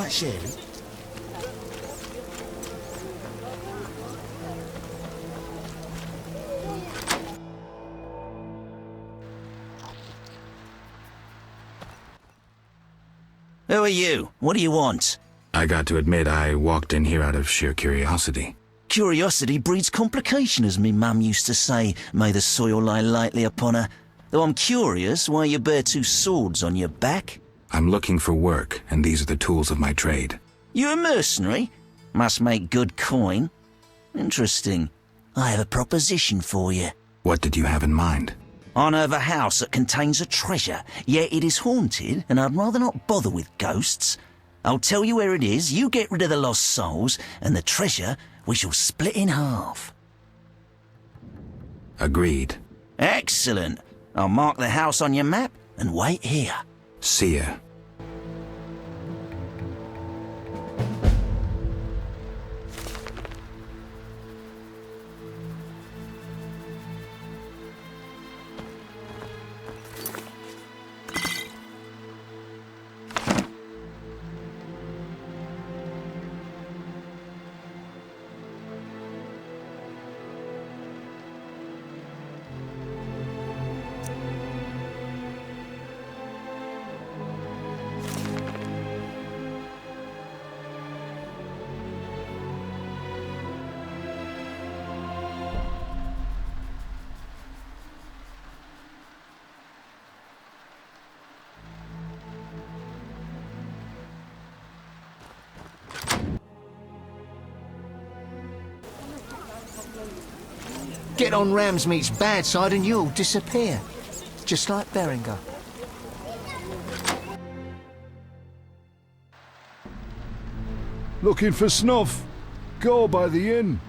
like sharing? Who are you? What do you want? I got to admit, I walked in here out of sheer curiosity. Curiosity breeds complication, as me mum used to say. May the soil lie lightly upon her. Though I'm curious why you bear two swords on your back. I'm looking for work, and these are the tools of my trade. You a mercenary? Must make good coin. Interesting. I have a proposition for you. What did you have in mind? I know of a house that contains a treasure, yet it is haunted, and I'd rather not bother with ghosts. I'll tell you where it is, you get rid of the lost souls, and the treasure we shall split in half. Agreed. Excellent. I'll mark the house on your map and wait here. See ya. Get on Ramsmeat's bad side and you'll disappear. Just like Berenger. Looking for snuff? Go by the inn.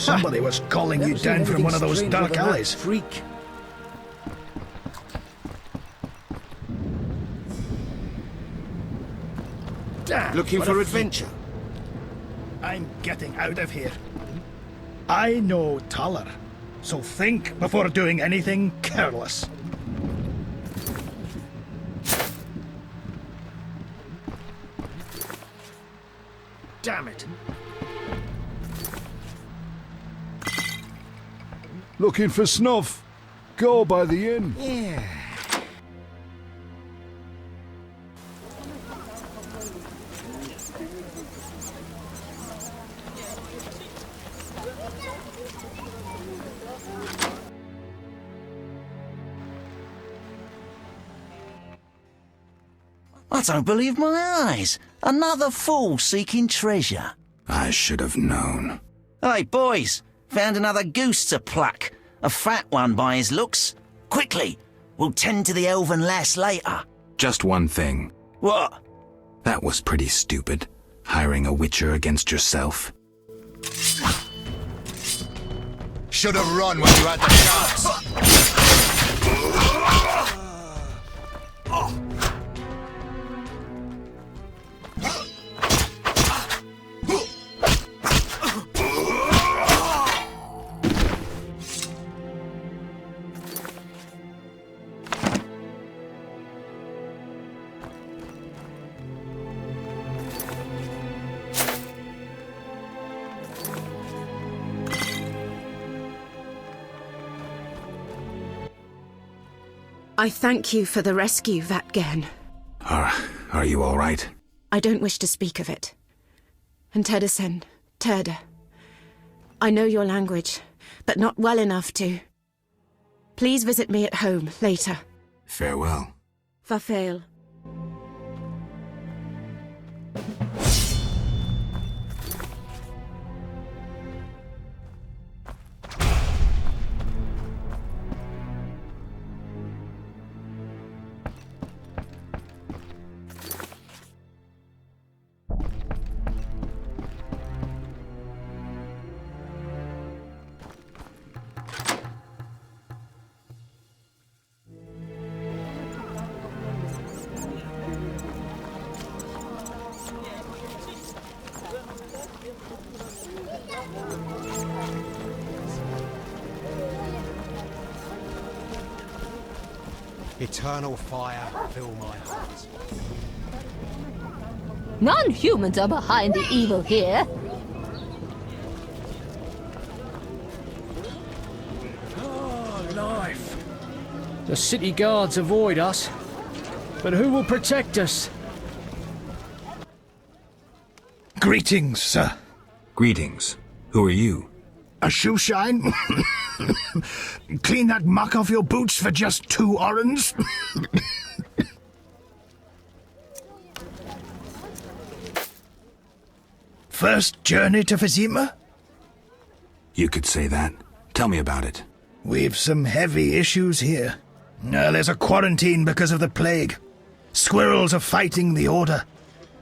Somebody was calling you down from one of those dark alleys. Freak. Damn, Looking what for a adventure? I'm getting out of here. I know Thaler, so think before doing anything careless. Damn it. Looking for snuff? Go by the inn. Yeah. I don't believe my eyes. Another fool seeking treasure. I should have known. Hey, boys. Found another goose to pluck. A fat one by his looks. Quickly. We'll tend to the elven lass later. Just one thing. What? That was pretty stupid. Hiring a witcher against yourself. Should have run when you had the chance. I thank you for the rescue, Vatgen. Are you all right? I don't wish to speak of it. And Tedesen, Turda. I know your language, but not well enough to. Please visit me at home later. Farewell. Farfail. Eternal fire fill my heart. Non-humans are behind the evil here. Oh, life. The city guards avoid us. But who will protect us? Greetings, sir. Greetings. Who are you? A shoe shine? Clean that muck off your boots for just 2 orens? First journey to Vizima? You could say that. Tell me about it. We've some heavy issues here. There's a quarantine because of the plague. Squirrels are fighting the Order.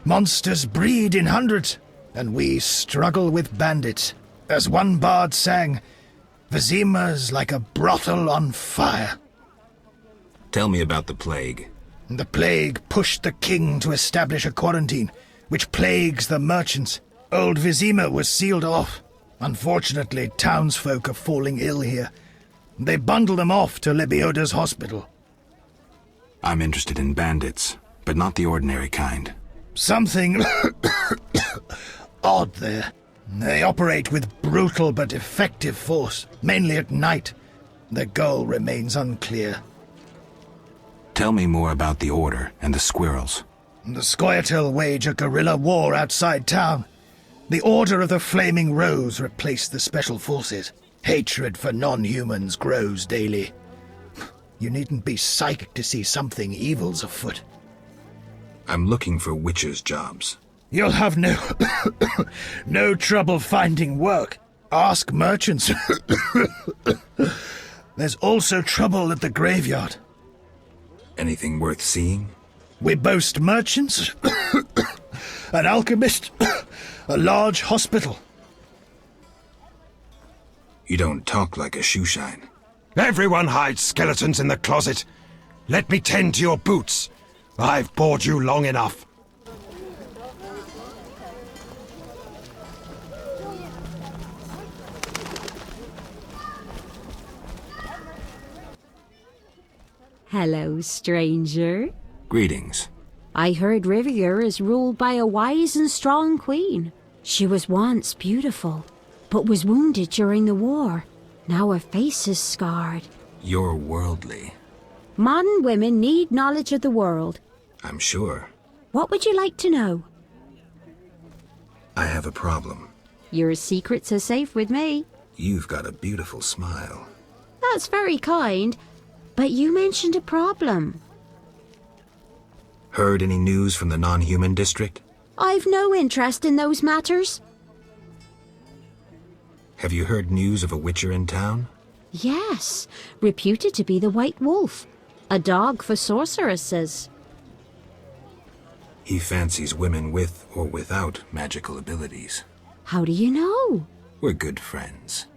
Monsters breed in hundreds, and we struggle with bandits. As one bard sang, Vizima's like a brothel on fire. Tell me about the plague. The plague pushed the king to establish a quarantine, which plagues the merchants. Old Vizima was sealed off. Unfortunately, townsfolk are falling ill here. They bundle them off to Lebioda's hospital. I'm interested in bandits, but not the ordinary kind. Something odd there. They operate with brutal but effective force, mainly at night. Their goal remains unclear. Tell me more about the Order and the squirrels. The Scoia'tael wage a guerrilla war outside town. The Order of the Flaming Rose replaced the Special Forces. Hatred for non-humans grows daily. You needn't be psychic to see something evil's afoot. I'm looking for witchers' jobs. You'll have no trouble finding work. Ask merchants. There's also trouble at the graveyard. Anything worth seeing? We boast merchants, an alchemist, a large hospital. You don't talk like a shoeshine. Everyone hides skeletons in the closet. Let me tend to your boots. I've bored you long enough. Hello, stranger. Greetings. I heard Rivier is ruled by a wise and strong queen. She was once beautiful, but was wounded during the war. Now her face is scarred. You're worldly. Modern women need knowledge of the world. I'm sure. What would you like to know? I have a problem. Your secrets are safe with me. You've got a beautiful smile. That's very kind, but you mentioned a problem. Heard any news from the non-human district? I've no interest in those matters. Have you heard news of a witcher in town? Yes, reputed to be the White Wolf, a dog for sorceresses. He fancies women with or without magical abilities. How do you know? We're good friends.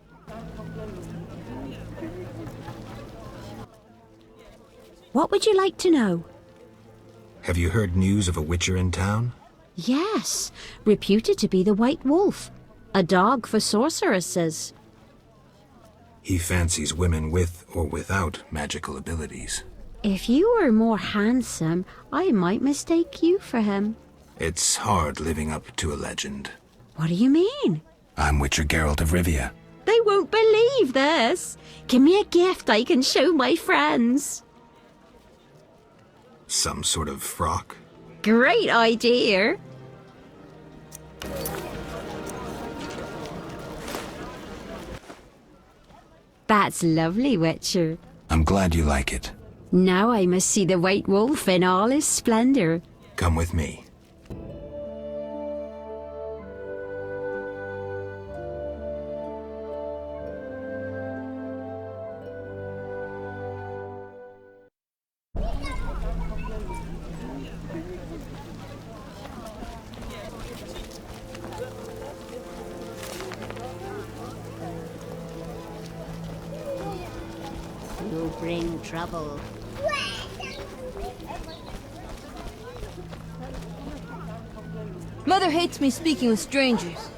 What would you like to know? Have you heard news of a witcher in town? Yes, reputed to be the White Wolf, a dog for sorceresses. He fancies women with or without magical abilities. If you were more handsome, I might mistake you for him. It's hard living up to a legend. What do you mean? I'm Witcher Geralt of Rivia. They won't believe this. Give me a gift I can show my friends. Some sort of frock? Great idea. That's lovely, Witcher. I'm glad you like it. Now I must see the White Wolf in all his splendor. Come with me. You bring trouble. Mother hates me speaking with strangers.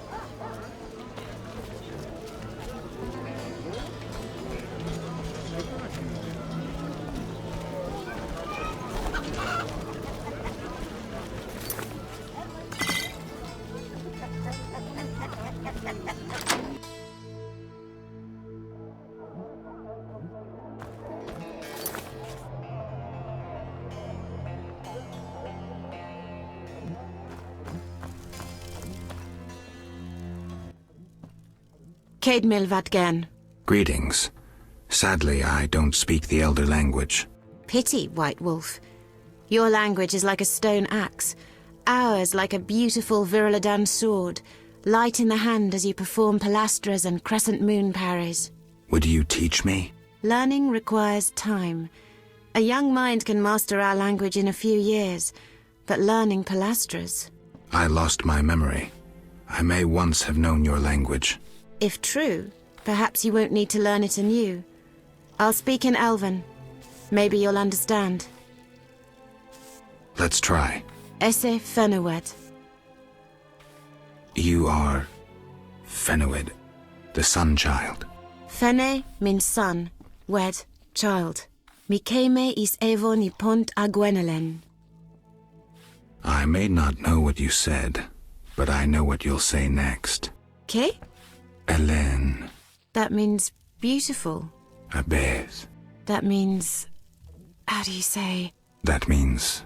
Céad Mil Vadgen. Greetings. Sadly, I don't speak the Elder language. Pity, White Wolf. Your language is like a stone axe. Ours like a beautiful Viruladan sword, light in the hand as you perform pilastras and crescent moon parries. Would you teach me? Learning requires time. A young mind can master our language in a few years, but learning pilastras... I lost my memory. I may once have known your language. If true, perhaps you won't need to learn it anew. I'll speak in Elven. Maybe you'll understand. Let's try. Esse Fenowed. You are... Fenowed, the Sun Child. Fene means son, wed, child. Mikeme is evo ni pont a Gwenelen. I may not know what you said, but I know what you'll say next. Ke? Hélène. That means beautiful. Abez. That means... how do you say? That means...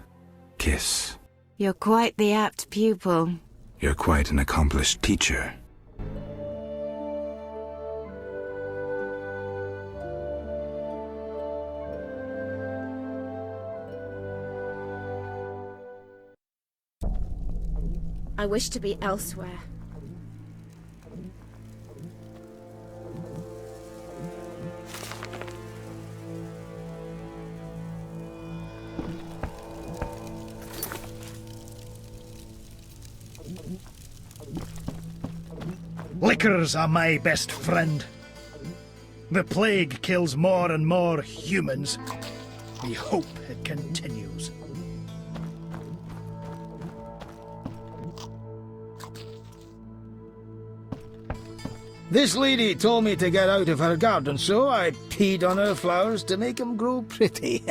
kiss. You're quite the apt pupil. You're quite an accomplished teacher. I wish to be elsewhere. Liquors are my best friend. The plague kills more and more humans. We hope it continues. This lady told me to get out of her garden, so I peed on her flowers to make them grow pretty.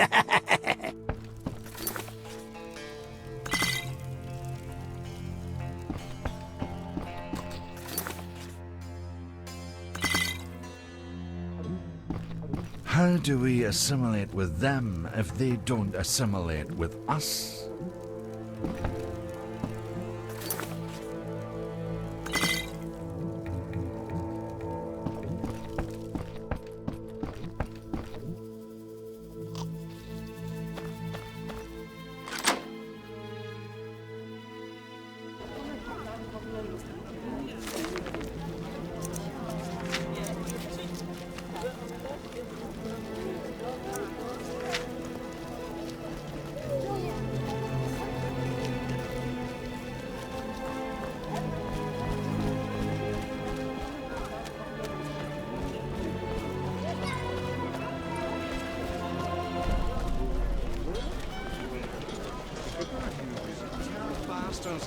How do we assimilate with them if they don't assimilate with us?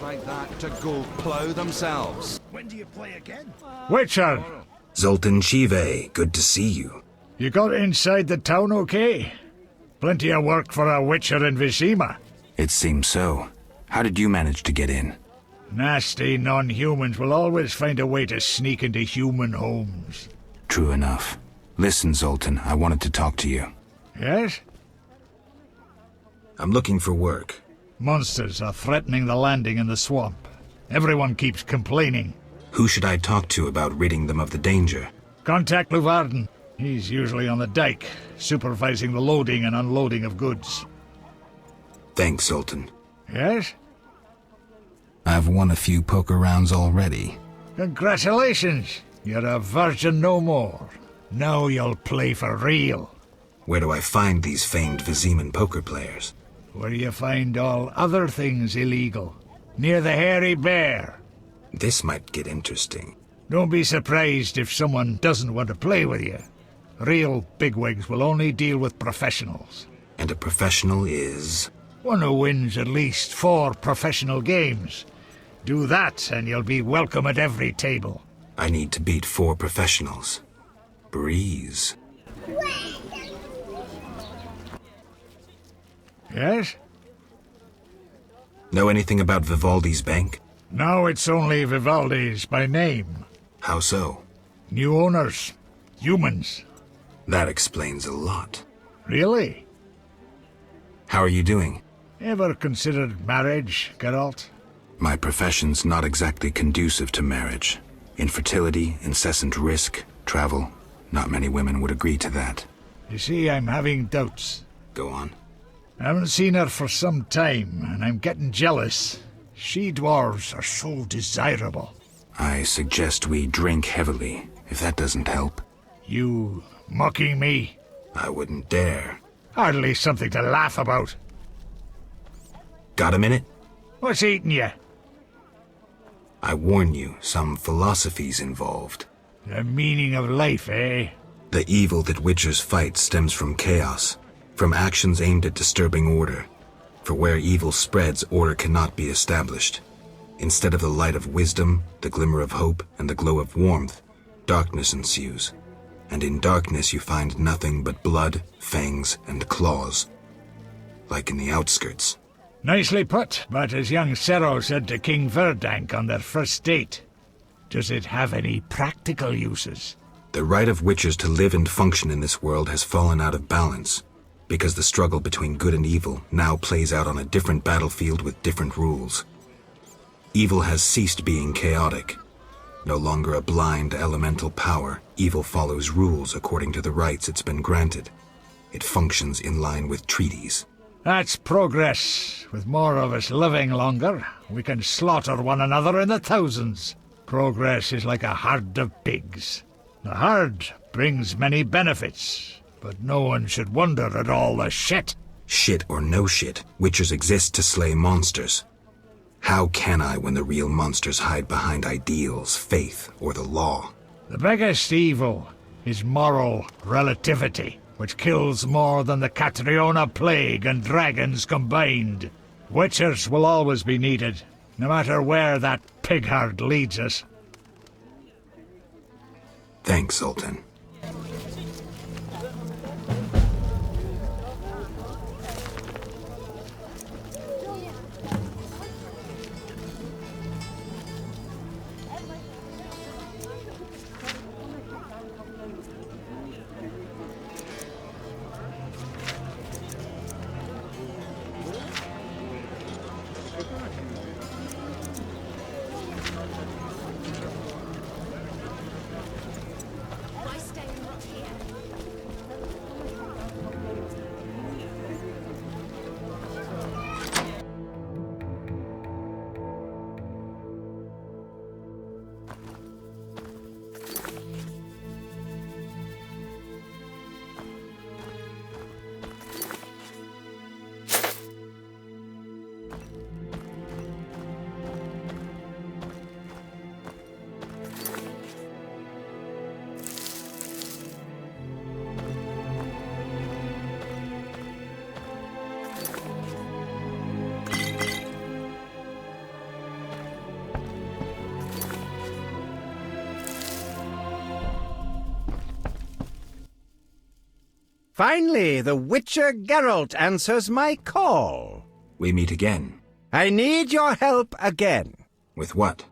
Like that to go plough themselves. When do you play again? Witcher! Zoltan Chivay, good to see you. You got inside the town okay? Plenty of work for a Witcher in Vizima. It seems so. How did you manage to get in? Nasty non-humans will always find a way to sneak into human homes. True enough. Listen, Zoltan, I wanted to talk to you. Yes? I'm looking for work. Monsters are threatening the landing in the swamp. Everyone keeps complaining. Who should I talk to about ridding them of the danger? Contact Leuvaarden. He's usually on the dike, supervising the loading and unloading of goods. Thanks, Zoltan. Yes? I've won a few poker rounds already. Congratulations! You're a virgin no more. Now you'll play for real. Where do I find these famed Viziman poker players? Where you find all other things illegal. Near the hairy bear. This might get interesting. Don't be surprised if someone doesn't want to play with you. Real bigwigs will only deal with professionals. And a professional is? One who wins at least 4 professional games. Do that and you'll be welcome at every table. I need to beat 4 professionals. Breeze. Yes? Know anything about Vivaldi's bank? Now it's only Vivaldi's by name. How so? New owners. Humans. That explains a lot. Really? How are you doing? Ever considered marriage, Geralt? My profession's not exactly conducive to marriage. Infertility, incessant risk, travel. Not many women would agree to that. You see, I'm having doubts. Go on. I haven't seen her for some time, and I'm getting jealous. She-dwarves are so desirable. I suggest we drink heavily, if that doesn't help. You mocking me? I wouldn't dare. Hardly something to laugh about. Got a minute? What's eating you? I warn you, some philosophy's involved. The meaning of life, eh? The evil that witchers fight stems from chaos, from actions aimed at disturbing order. For where evil spreads, order cannot be established. Instead of the light of wisdom, the glimmer of hope, and the glow of warmth, darkness ensues. And in darkness you find nothing but blood, fangs, and claws. Like in the outskirts. Nicely put, but as young Sephirot said to King Verdank on their first date, does it have any practical uses? The right of witchers to live and function in this world has fallen out of balance, because the struggle between good and evil now plays out on a different battlefield with different rules. Evil has ceased being chaotic. No longer a blind elemental power, evil follows rules according to the rights it's been granted. It functions in line with treaties. That's progress. With more of us living longer, we can slaughter one another in the thousands. Progress is like a herd of pigs. The herd brings many benefits, but no one should wonder at all the shit. Shit or no shit, witchers exist to slay monsters. How can I when the real monsters hide behind ideals, faith, or the law? The biggest evil is moral relativity, which kills more than the Catriona plague and dragons combined. Witchers will always be needed, no matter where that pig herd leads us. Thanks, Zoltan. Finally, the Witcher Geralt answers my call. We meet again. I need your help again. With what?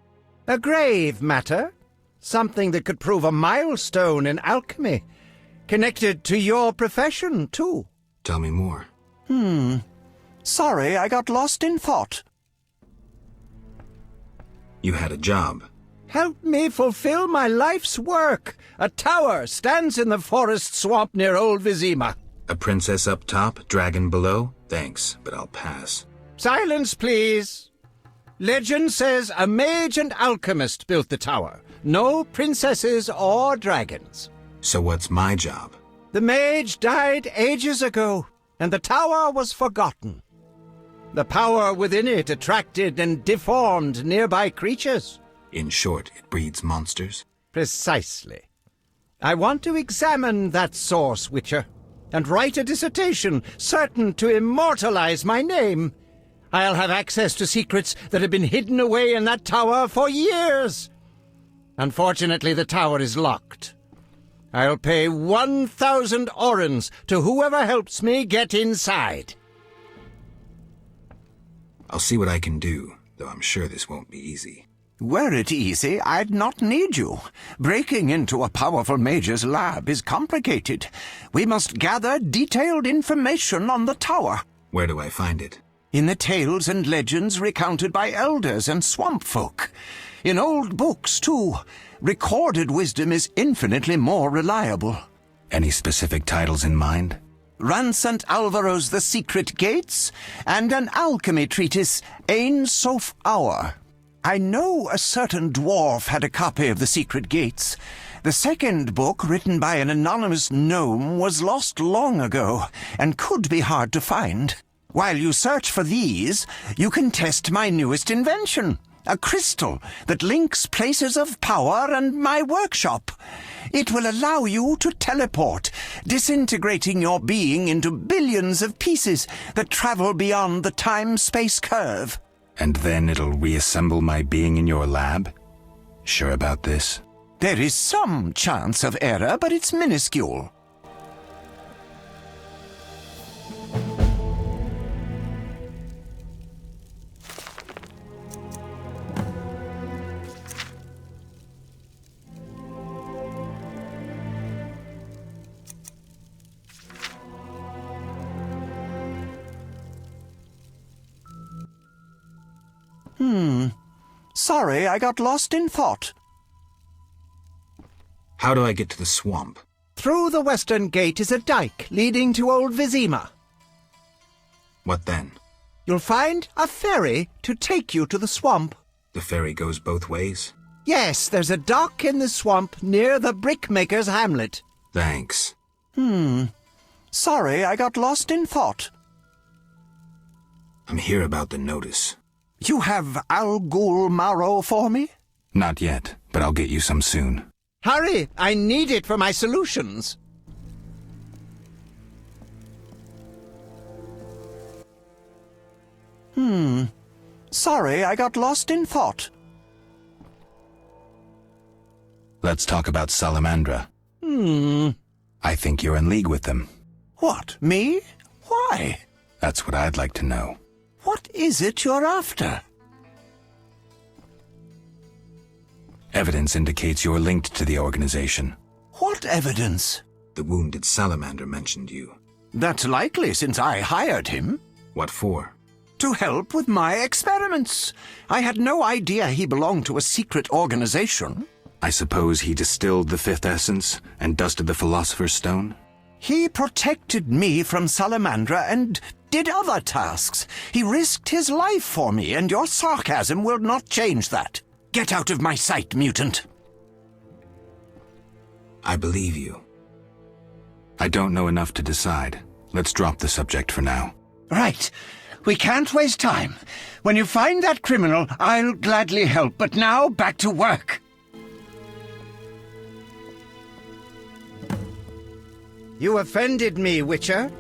A grave matter. Something that could prove a milestone in alchemy. Connected to your profession, too. Tell me more. Sorry, I got lost in thought. You had a job. Help me fulfill my life's work. A tower stands in the forest swamp near Old Vizima. A princess up top, dragon below? Thanks, but I'll pass. Silence, please. Legend says a mage and alchemist built the tower. No princesses or dragons. So what's my job? The mage died ages ago, and the tower was forgotten. The power within it attracted and deformed nearby creatures. In short, it breeds monsters? Precisely. I want to examine that source, Witcher, and write a dissertation certain to immortalize my name. I'll have access to secrets that have been hidden away in that tower for years. Unfortunately, the tower is locked. I'll pay 1,000 orens to whoever helps me get inside. I'll see what I can do, though I'm sure this won't be easy. Were it easy, I'd not need you. Breaking into a powerful mage's lab is complicated. We must gather detailed information on the tower. Where do I find it? In the tales and legends recounted by elders and swamp folk. In old books, too. Recorded wisdom is infinitely more reliable. Any specific titles in mind? Ransant Alvaro's The Secret Gates, and an alchemy treatise, Ain Soph Hour. I know a certain dwarf had a copy of The Secret Gates. The second book, written by an anonymous gnome, was lost long ago, and could be hard to find. While you search for these, you can test my newest invention, a crystal that links places of power and my workshop. It will allow you to teleport, disintegrating your being into billions of pieces that travel beyond the time-space curve. And then it'll reassemble my being in your lab? Sure about this? There is some chance of error, but it's minuscule. Sorry, I got lost in thought. How do I get to the swamp? Through the western gate is a dike leading to Old Vizima. What then? You'll find a ferry to take you to the swamp. The ferry goes both ways? Yes, there's a dock in the swamp near the brickmaker's hamlet. Thanks. Sorry, I got lost in thought. I'm here about the notice. You have Al Ghul marrow for me? Not yet, but I'll get you some soon. Hurry! I need it for my solutions. Sorry, I got lost in thought. Let's talk about Salamandra. I think you're in league with them. What, me? Why? That's what I'd like to know. What is it you're after? Evidence indicates you're linked to the organization. What evidence? The wounded salamander mentioned you. That's likely, since I hired him. What for? To help with my experiments. I had no idea he belonged to a secret organization. I suppose he distilled the fifth essence and dusted the Philosopher's Stone? He protected me from Salamandra and did other tasks. He risked his life for me, and your sarcasm will not change that. Get out of my sight, mutant. I believe you. I don't know enough to decide. Let's drop the subject for now. Right. We can't waste time. When you find that criminal, I'll gladly help, but now back to work. You offended me, Witcher.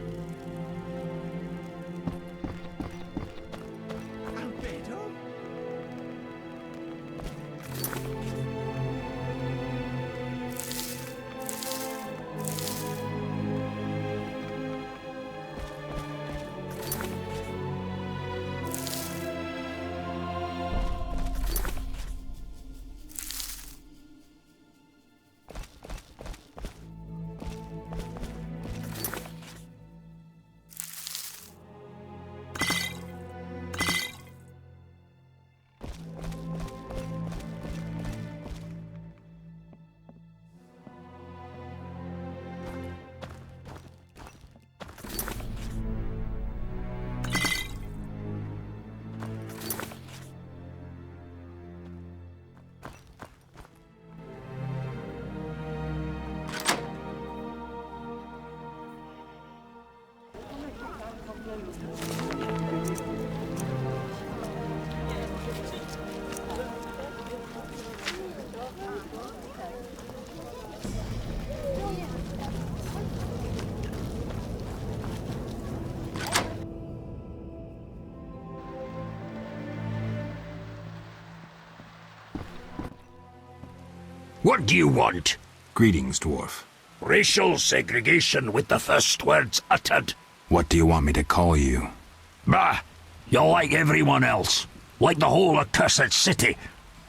What do you want? Greetings, dwarf. Racial segregation with the first words uttered. What do you want me to call you? Bah, you're like everyone else. Like the whole accursed city.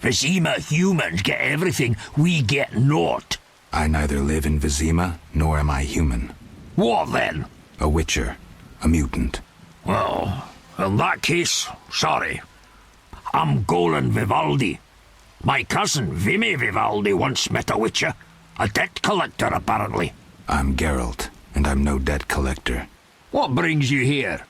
Vizima humans get everything, we get naught. I neither live in Vizima, nor am I human. What then? A witcher. A mutant. Well, In that case, sorry. I'm Golan Vivaldi. My cousin, Vimy Vivaldi, once met a witcher. A debt collector, apparently. I'm Geralt, and I'm no debt collector. What brings you here?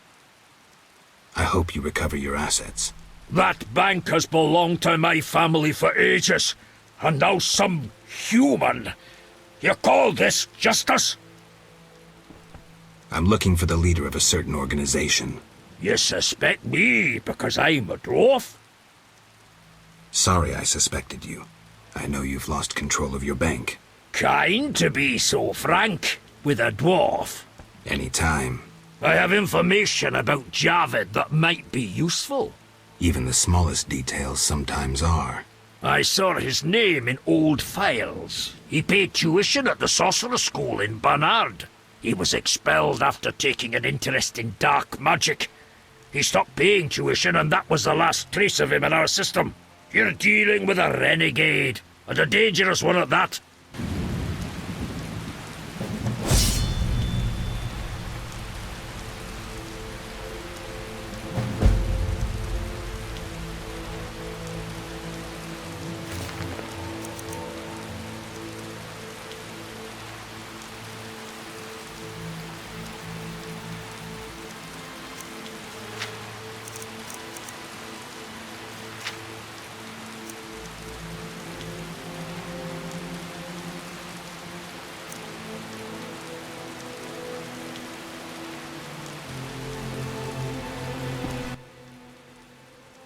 I hope you recover your assets. That bank has belonged to my family for ages, and now some human. You call this justice? I'm looking for the leader of a certain organization. You suspect me because I'm a dwarf? Sorry I suspected you. I know you've lost control of your bank. Kind to be so frank with a dwarf. Any time. I have information about Javed that might be useful. Even the smallest details sometimes are. I saw his name in old files. He paid tuition at the sorcerer school in Barnard. He was expelled after taking an interest in dark magic. He stopped paying tuition, and that was the last trace of him in our system. You're dealing with a renegade, and a dangerous one at that.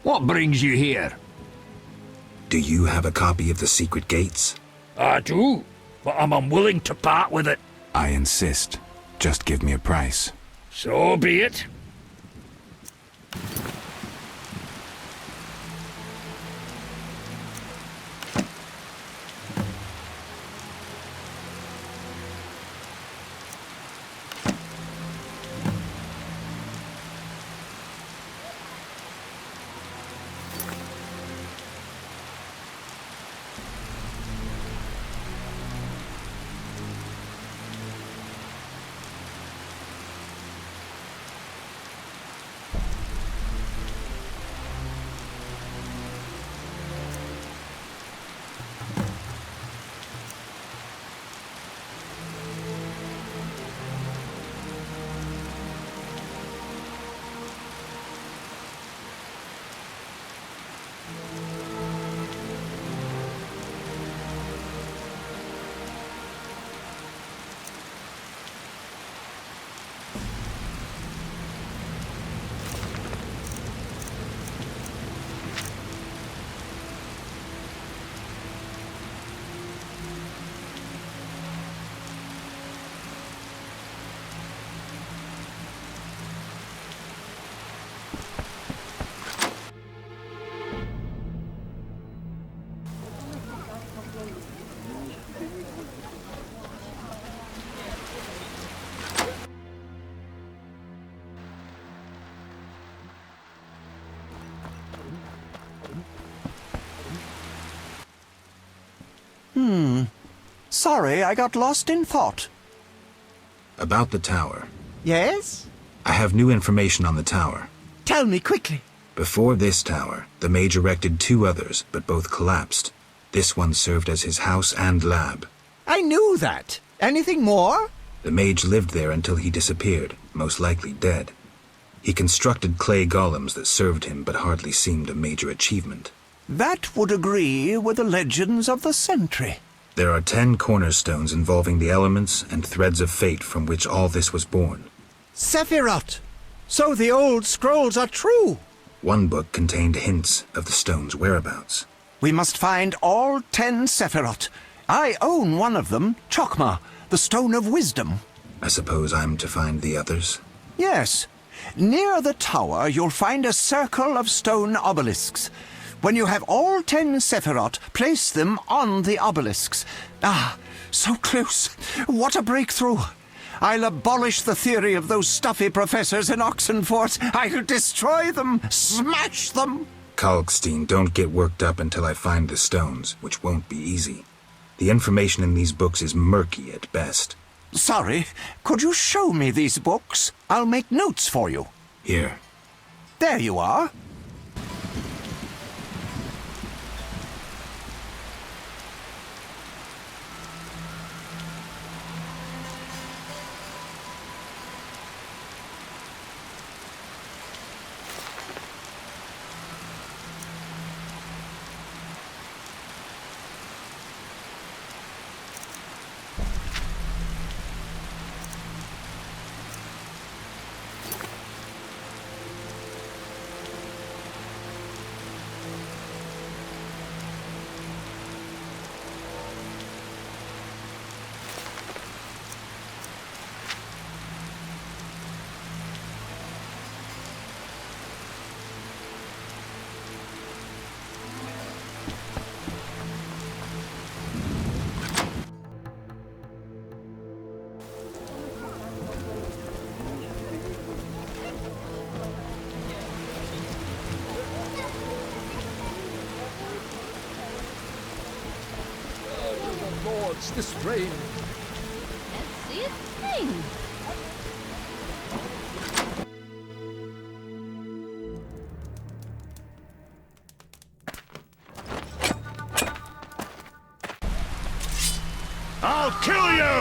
What brings you here? Do you have a copy of the secret gates? I do, but I'm unwilling to part with it. I insist. Just give me a price. So be it. Sorry, I got lost in thought. About the tower. Yes? I have new information on the tower. Tell me quickly. Before this tower, the mage erected 2 others, but both collapsed. This one served as his house and lab. I knew that. Anything more? The mage lived there until he disappeared, most likely dead. He constructed clay golems that served him but hardly seemed a major achievement. That would agree with the legends of the century. There are 10 cornerstones involving the elements and threads of fate from which all this was born. Sephirot! So the old scrolls are true! One book contained hints of the stone's whereabouts. We must find all 10 Sephirot. I own one of them, Chokmah, the Stone of Wisdom. I suppose I'm to find the others? Yes. Near the tower, you'll find a circle of stone obelisks. When you have all 10 Sephirot, place them on the obelisks. Ah, so close. What a breakthrough. I'll abolish the theory of those stuffy professors in Oxenfort. I'll destroy them, smash them. Kalkstein, don't get worked up until I find the stones, which won't be easy. The information in these books is murky at best. Sorry, could you show me these books? I'll make notes for you. Here. There you are. This rain. Let's see it sing. I'll kill you!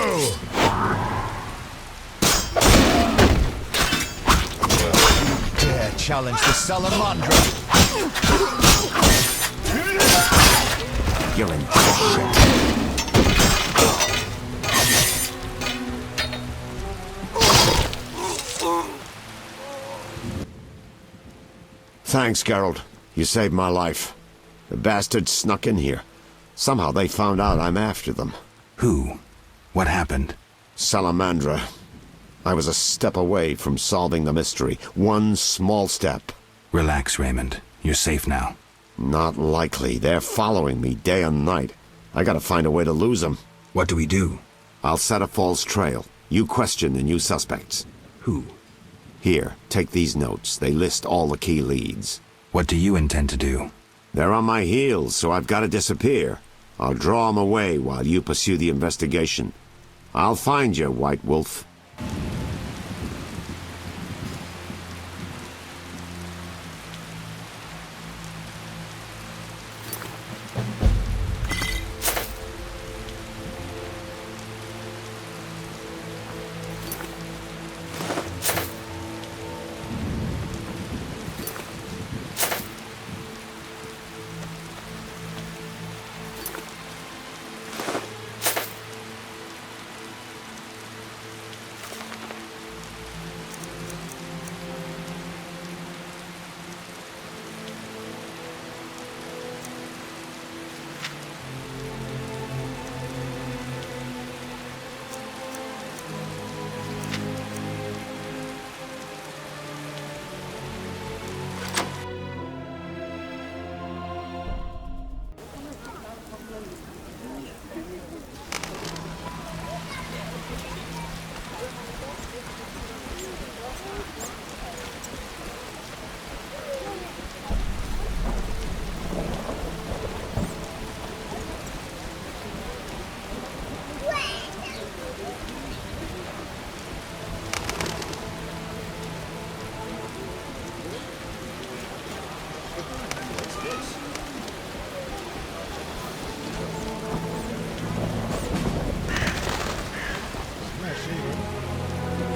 Dare challenge the Salamandra. You're in shit. Thanks, Geralt. You saved my life. The bastards snuck in here. Somehow they found out I'm after them. Who? What happened? Salamandra. I was a step away from solving the mystery. One small step. Relax, Raymond. You're safe now. Not likely. They're following me day and night. I gotta find a way to lose them. What do we do? I'll set a false trail. You question the new suspects. Who? Here, take these notes. They list all the key leads. What do you intend to do? They're on my heels, so I've got to disappear. I'll draw them away while you pursue the investigation. I'll find you, White Wolf.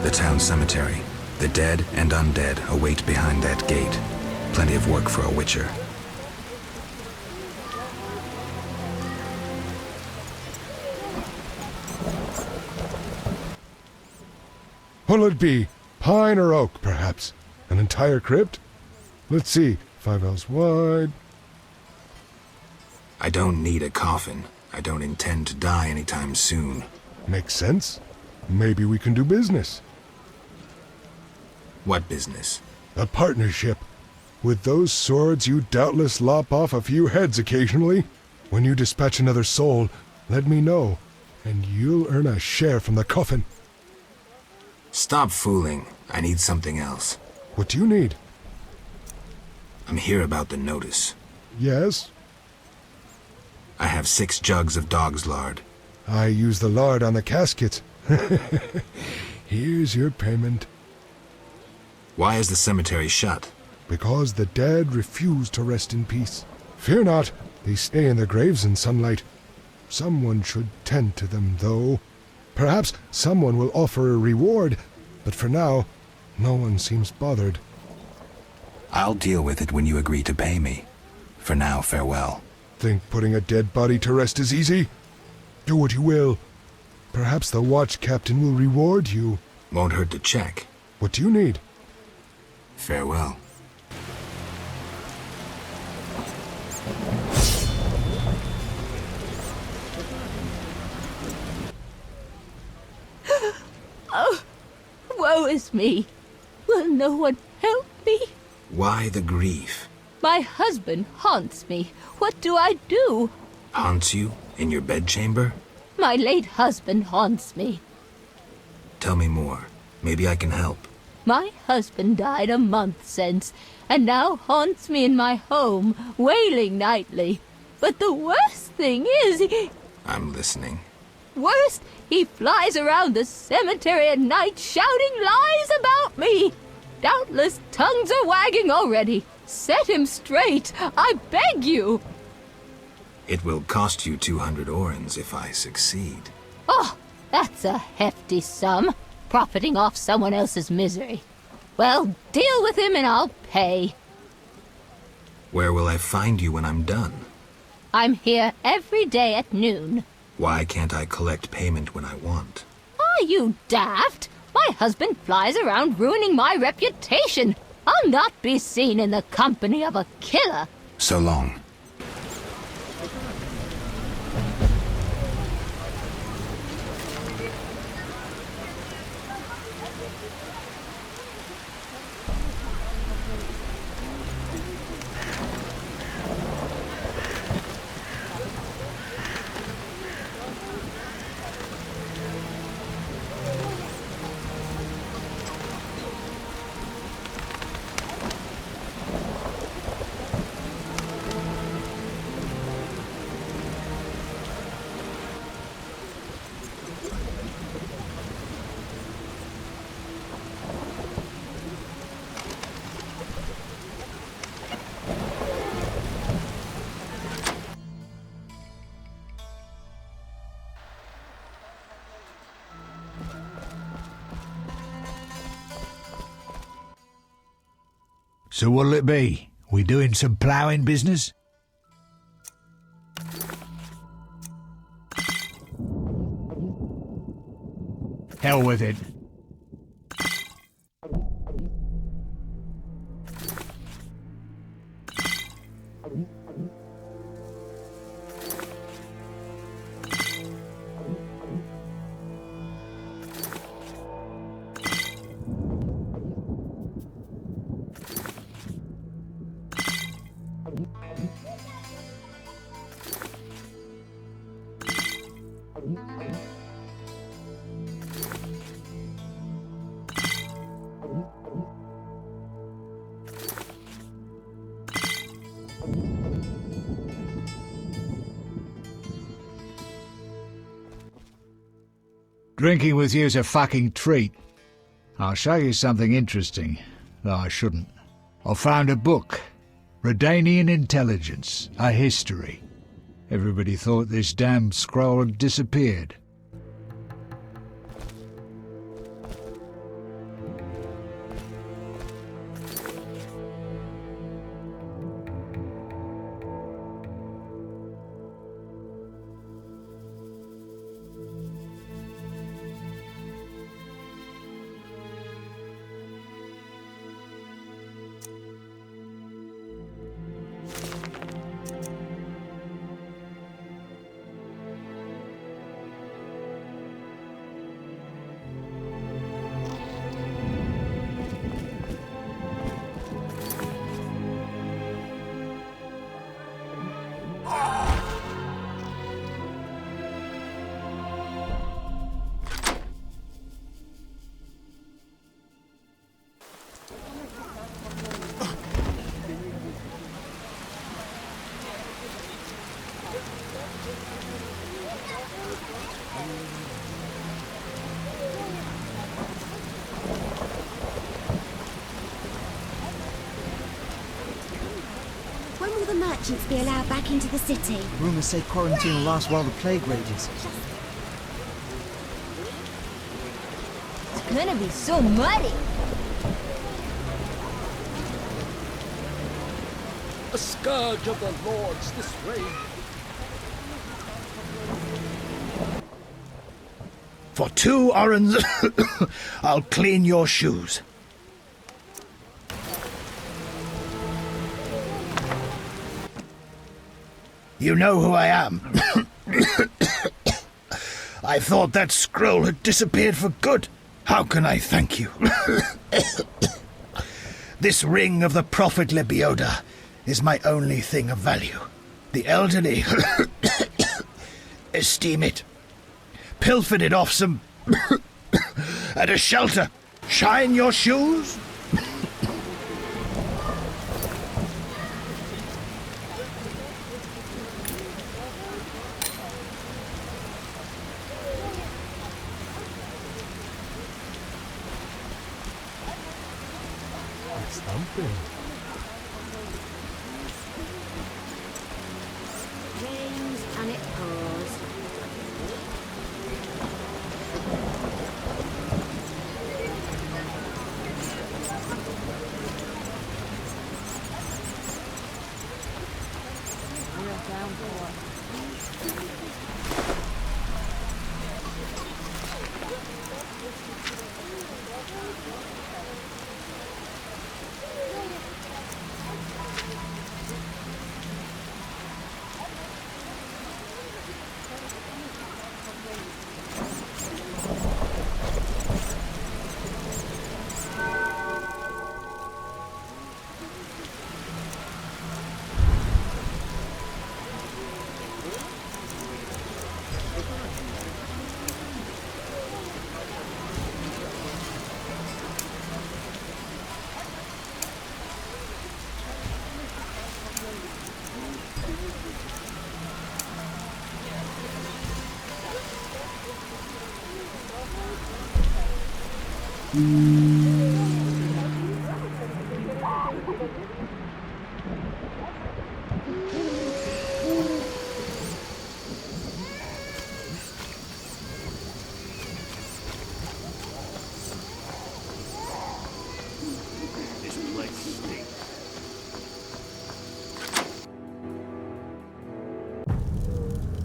The town cemetery. The dead and undead await behind that gate. Plenty of work for a witcher. What'll it be? Pine or oak, perhaps? An entire crypt? Let's see. 5 ells wide. I don't need a coffin. I don't intend to die anytime soon. Makes sense. Maybe we can do business. What business? A partnership. With those swords, you doubtless lop off a few heads occasionally. When you dispatch another soul, let me know, and you'll earn a share from the coffin. Stop fooling. I need something else. What do you need? I'm here about the notice. Yes? I have 6 jugs of dog's lard. I use the lard on the casket. Here's your payment. Why is the cemetery shut? because the dead refuse to rest in peace. Fear not, they stay in their graves in sunlight. Someone should tend to them, though. Perhaps someone will offer a reward, but for now, no one seems bothered. I'll deal with it when you agree to pay me. For now, farewell. Think putting a dead body to rest is easy? Do what you will. Perhaps the watch captain will reward you. Won't hurt to check. What do you need? Farewell. Oh, woe is me. Will no one help me? Why the grief? My husband haunts me. What do I do? Haunts you? In your bedchamber? My late husband haunts me. Tell me more. Maybe I can help. My husband died a month since, and now haunts me in my home, wailing nightly. But the worst thing is, I'm listening. Worst, he flies around the cemetery at night shouting lies about me. Doubtless tongues are wagging already. Set him straight, I beg you. It will cost you 200 orens if I succeed. Oh, that's a hefty sum, profiting off someone else's misery. Well, deal with him and I'll pay. Where will I find you when I'm done? I'm here every day at noon. Why can't I collect payment when I want? Are you daft? My husband flies around ruining my reputation. I'll not be seen in the company of a killer. So long. So what'll it be? We doing some ploughing business? Hell with it. Drinking with you's a fucking treat. I'll show you something interesting, though I shouldn't. I found a book, Redanian Intelligence, a history. Everybody thought this damn scroll had disappeared. merchants be allowed back into the city? Rumours say quarantine will last while the plague rages. It's gonna be so muddy. A scourge of the lords this way. For 2 orens, I'll clean your shoes. You know who I am. I thought that scroll had disappeared for good. How can I thank you? This ring of the prophet Lebioda is my only thing of value. The elderly esteem it. Pilfered it off some at a shelter. Shine your shoes. Rains and it pours.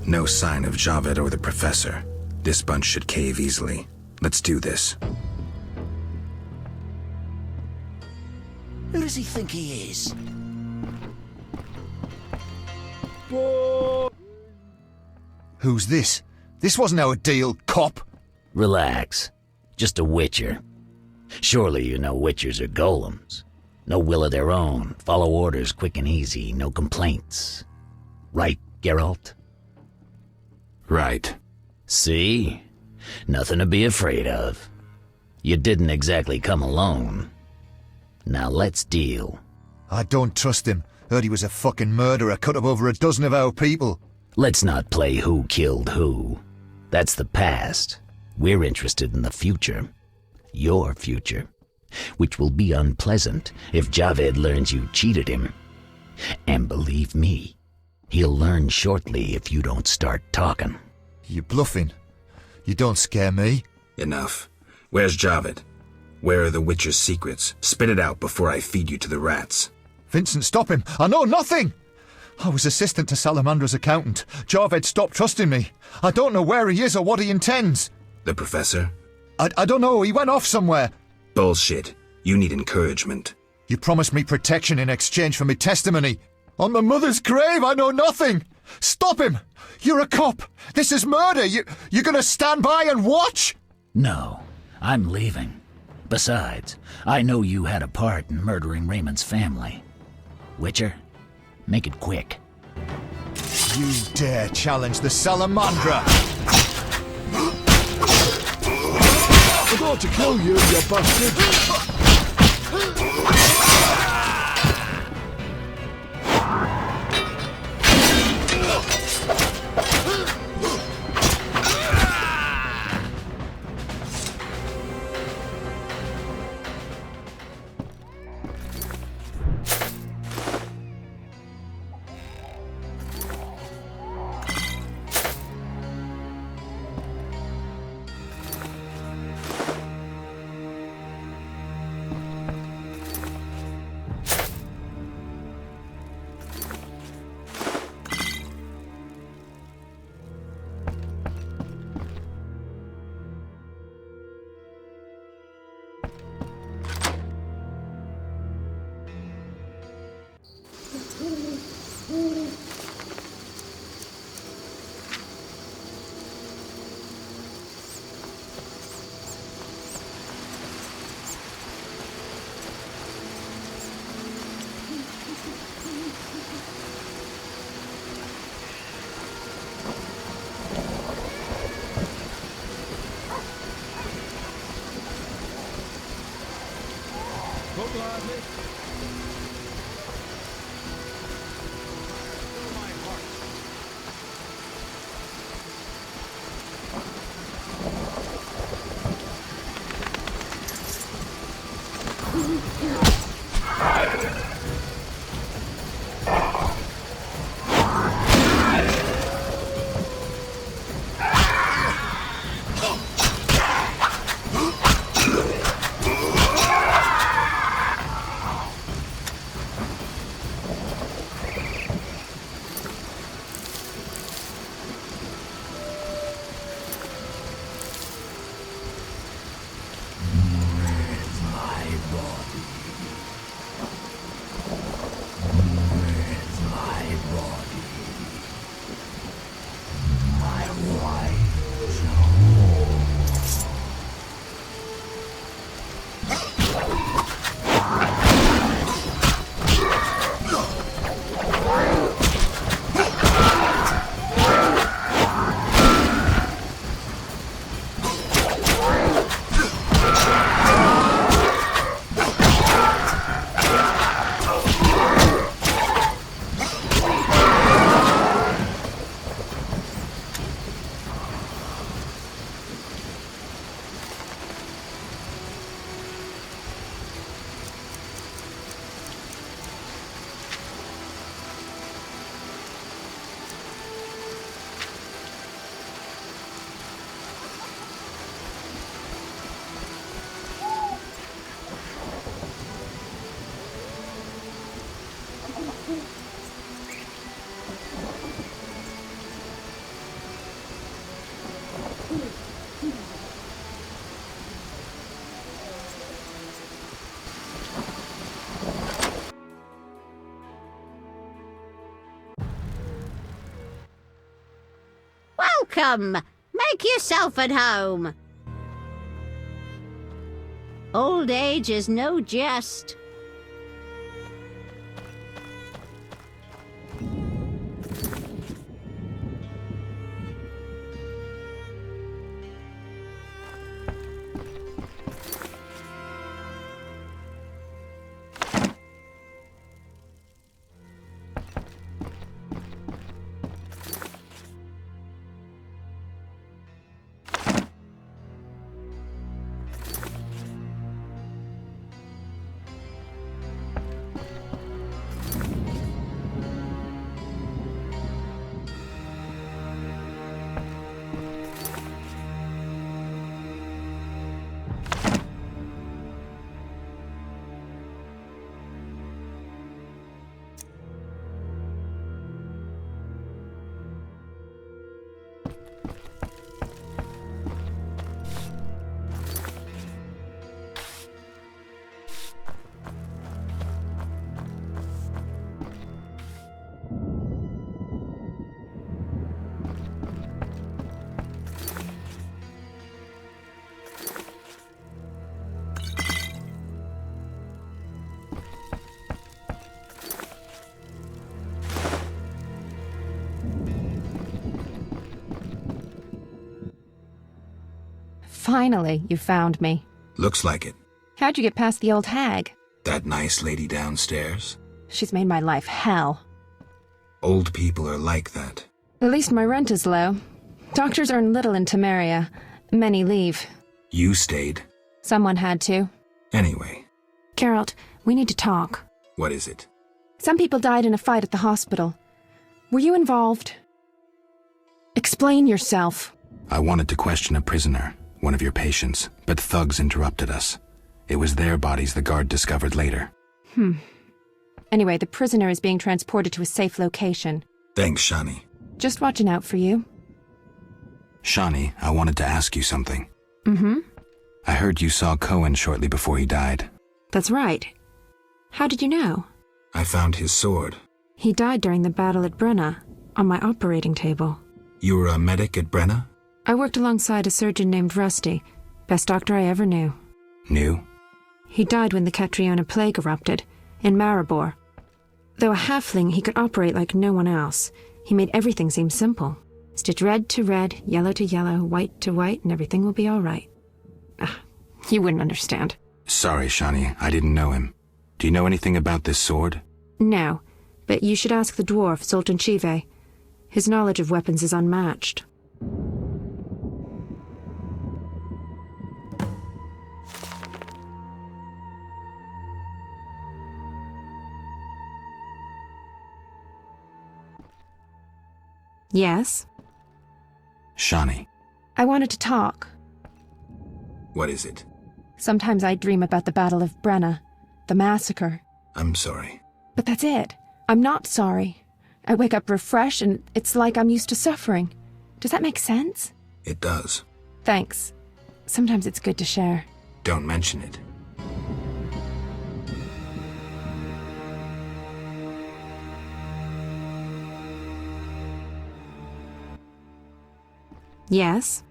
No sign of Javed or the Professor. This bunch should cave easily. Let's do this. Who does he think he is? Who's this? This wasn't our deal, cop. Relax. Just a witcher. Surely you know witchers are golems. No will of their own, follow orders quick and easy, no complaints. Right, Geralt? Right. See? Nothing to be afraid of. You didn't exactly come alone. Now let's deal. I don't trust him. Heard he was a fucking murderer, cut up over a dozen of our people. Let's not play who killed who. That's the past. We're interested in the future. Your future. Which will be unpleasant if Javed learns you cheated him. And believe me, he'll learn shortly if you don't start talking. You bluffing? You don't scare me. Enough. Where's Javed? Where are the Witcher's secrets? Spit it out before I feed you to the rats. Vincent, stop him! I know nothing! I was assistant to Salamandra's accountant. Javed stopped trusting me. I don't know where he is or what he intends. The Professor? I don't know. He went off somewhere. Bullshit. You need encouragement. You promised me protection in exchange for me testimony. On my mother's grave, I know nothing. Stop him! You're a cop. This is murder. You're gonna stand by and watch? No, I'm leaving. Besides, I know you had a part in murdering Raymond's family. Witcher, make it quick. You dare challenge the Salamandra! I'm going to kill you, you bastard! Welcome! Make yourself at home! Old age is no jest. Finally, you found me. Looks like it. How'd you get past the old hag? That nice lady downstairs? She's made my life hell. Old people are like that. At least my rent is low. Doctors earn little in Temeria. Many leave. You stayed. Someone had to. Anyway. Geralt, we need to talk. What is it? Some people died in a fight at the hospital. Were you involved? Explain yourself. I wanted to question a prisoner, one of your patients, but thugs interrupted us. It was their bodies the guard discovered later. Anyway, the prisoner is being transported to a safe location. Thanks, Shani. Just watching out for you. Shani, I wanted to ask you something. I heard you saw Cohen shortly before he died. That's right. How did you know? I found his sword. He died during the battle at Brenna, on my operating table. You were a medic at Brenna? I worked alongside a surgeon named Rusty, best doctor I ever knew. Knew? He died when the Catriona plague erupted, in Maribor. Though a halfling, he could operate like no one else. He made everything seem simple. Stitch red to red, yellow to yellow, white to white, and everything will be all right. You wouldn't understand. Sorry, Shani, I didn't know him. Do you know anything about this sword? No, but you should ask the dwarf, Zoltan Chivay. His knowledge of weapons is unmatched. Yes? Shani. I wanted to talk. What is it? Sometimes I dream about the Battle of Brenna, the massacre. I'm sorry. But that's it. I'm not sorry. I wake up refreshed and it's like I'm used to suffering. Does that make sense? It does. Thanks. Sometimes it's good to share. Don't mention it. Yes?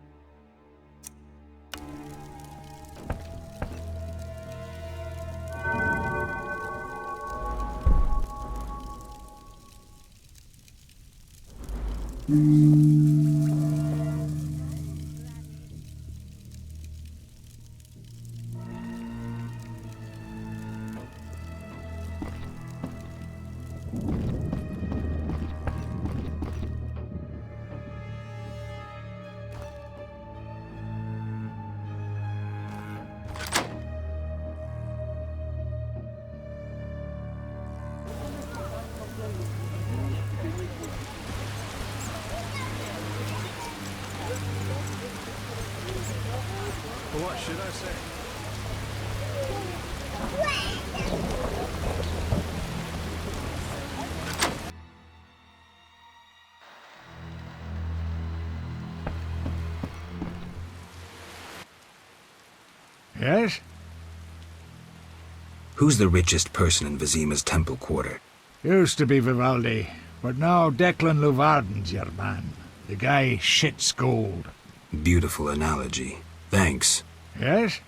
What should I say? Yes? Who's the richest person in Vizima's temple quarter? Used to be Vivaldi, but now Declan Leuvaarden's your man. The guy shits gold. Beautiful analogy. Thanks. Yes?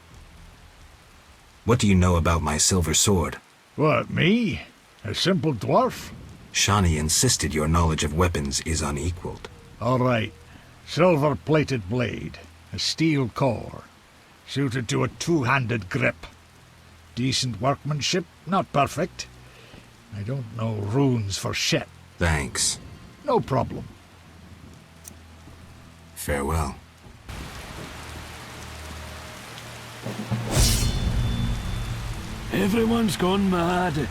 What do you know about my silver sword? What, me? A simple dwarf? Shani insisted your knowledge of weapons is unequaled. All right. Silver-plated blade. A steel core. Suited to a two-handed grip. Decent workmanship, not perfect. I don't know runes for shit. Thanks. No problem. Farewell. Everyone's gone mad.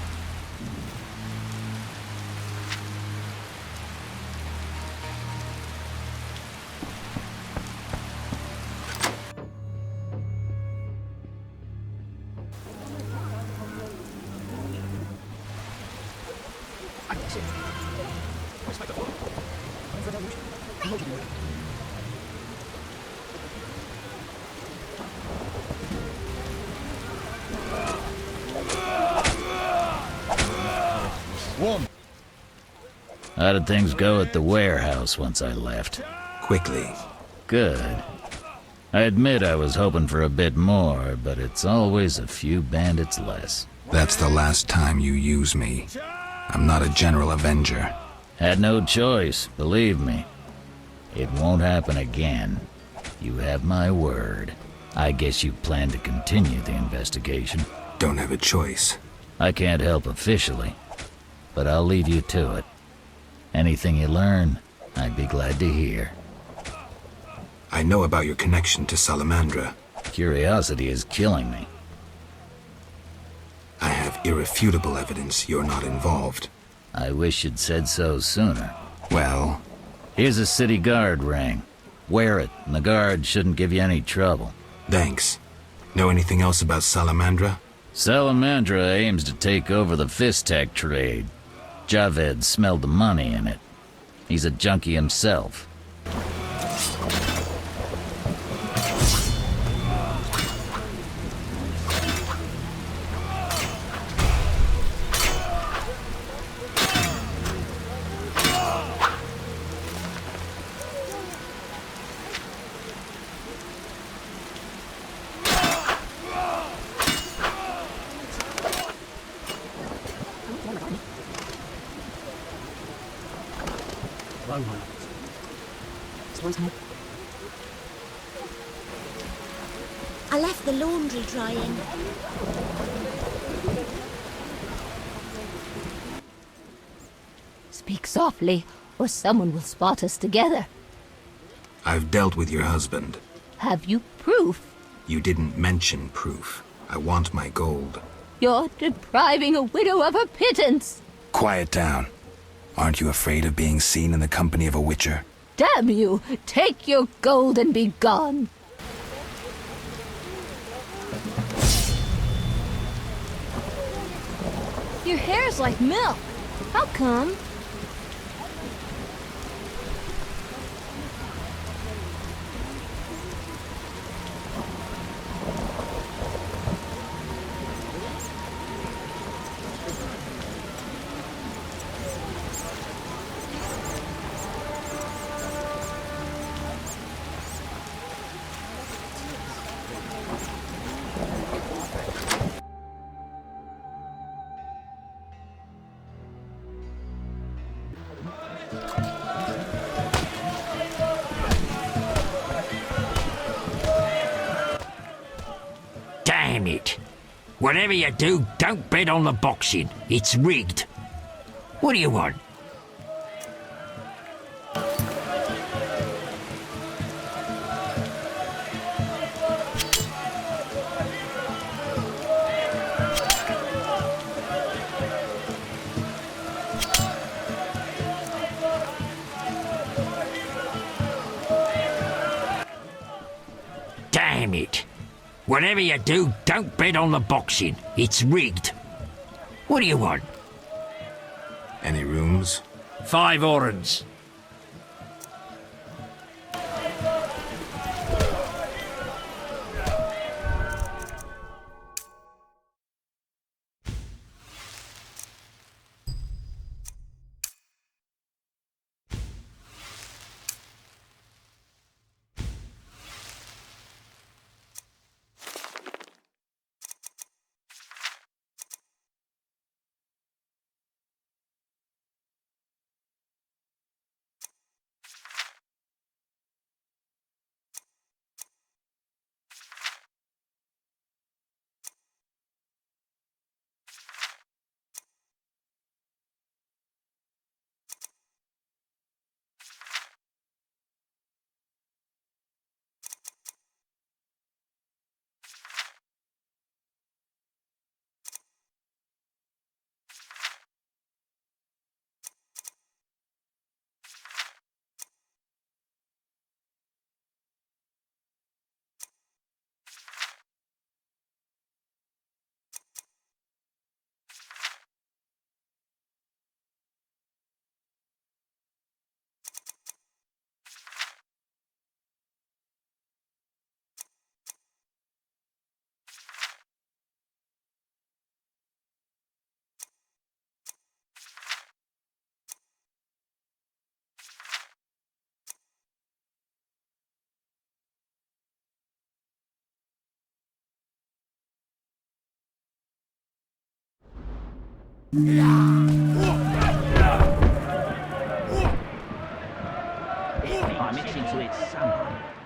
How did things go at the warehouse once I left? Quickly. Good. I admit I was hoping for a bit more, but it's always a few bandits less. That's the last time you use me. I'm not a general avenger. Had no choice, believe me. It won't happen again. You have my word. I guess you plan to continue the investigation. Don't have a choice. I can't help officially, but I'll leave you to it. Anything you learn, I'd be glad to hear. I know about your connection to Salamandra. Curiosity is killing me. I have irrefutable evidence you're not involved. I wish you'd said so sooner. Well? Here's a city guard ring. Wear it, and the guard shouldn't give you any trouble. Thanks. Know anything else about Salamandra? Salamandra aims to take over the Fistek trade. Javed smelled the money in it. He's a junkie himself. I left left the laundry drying. Speak softly, or someone will spot us together. I've dealt with your husband. Have you proof? You didn't mention proof. I want my gold. You're depriving a widow of her pittance. Quiet down. Aren't you afraid of being seen in the company of a witcher? Damn you! Take your gold and be gone. Your hair's like milk. How come? Damn it. Whatever you do, don't bet on the boxing. It's rigged. What do you want? Damn it. Whatever you do, don't bet on the boxing. It's rigged. What do you want? Any rooms? 5 orens. I'm itching to eat salmon.